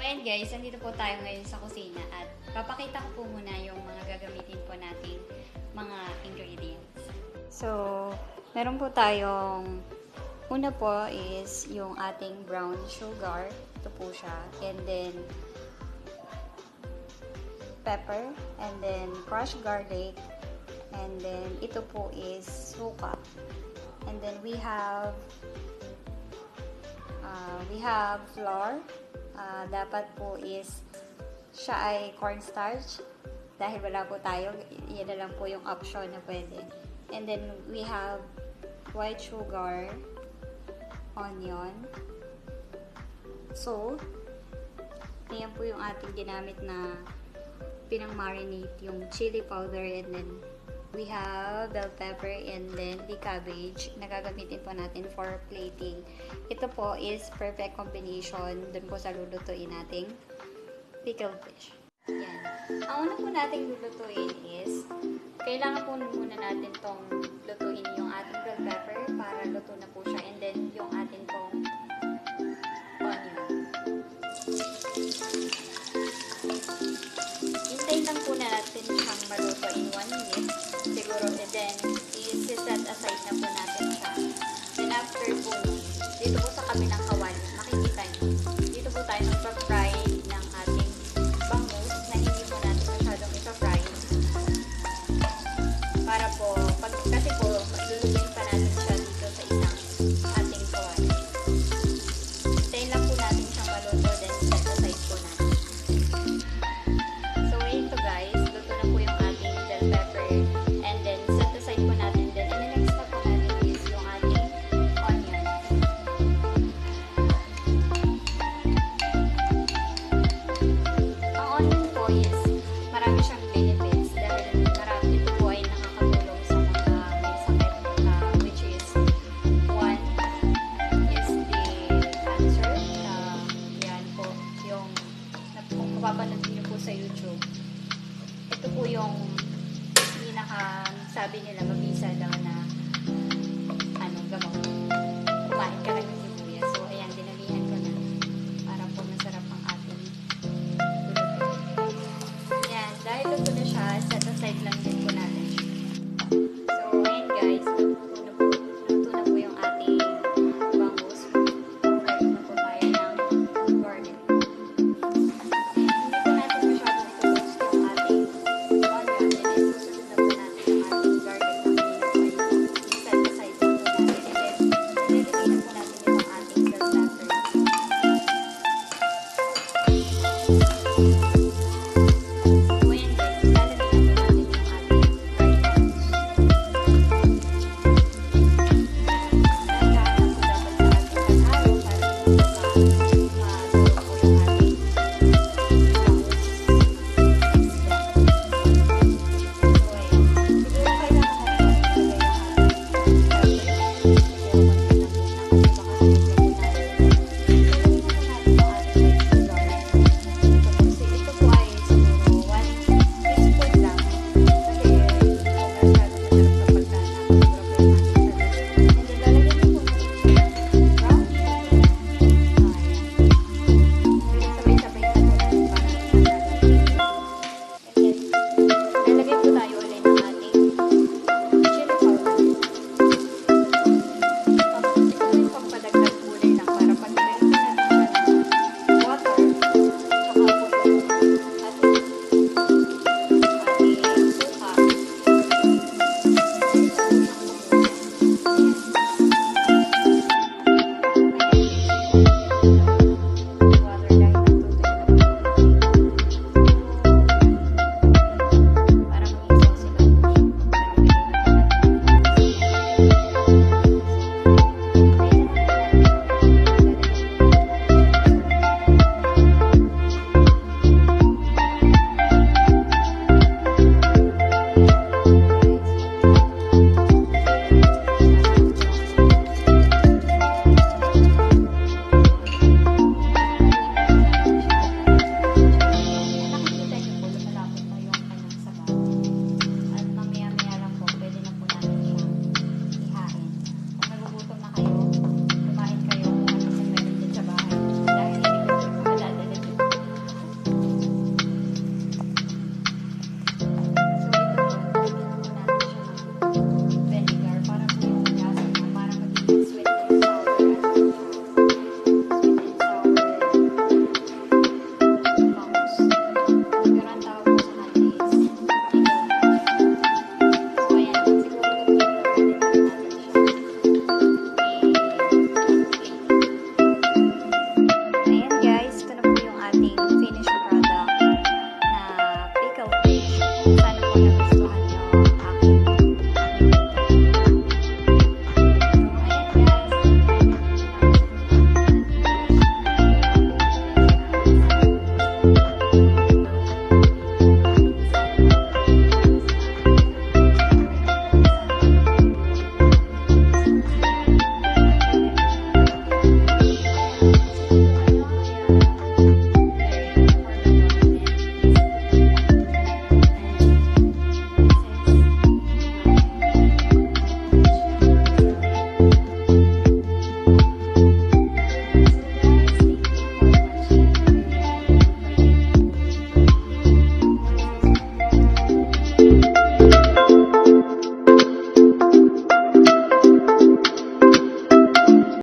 ayan guys, nandito po tayo ngayon sa kusina at papakita ko po muna yung mga gagamitin po nating mga ingredients. So, meron po tayong, una po is yung ating brown sugar. Ito po siya. And then, pepper. And then, crushed garlic. And then, ito po is suka. And then, we have flour. Dapat po is siya ay cornstarch. Dahil wala po tayo, yan na lang po yung option na pwede. And then, we have white sugar, onion, salt. Ayan po yung ating ginamit na pinang-marinate, yung chili powder, and then we have bell pepper, and then the cabbage na gagamitin po natin for plating. Ito po is perfect combination dun po sa lulutuin nating pickled fish. Yan. Ang una po nating lulutuin is, kailangan po muna natin tong lutuin yung ating bell pepper para luto na po siya, and then yung ating pong onion. Hintayin lang po natin siyang maluto in 1 minute siguro, and then i-set aside na po natin siya. Then after po, dito po sa kabilang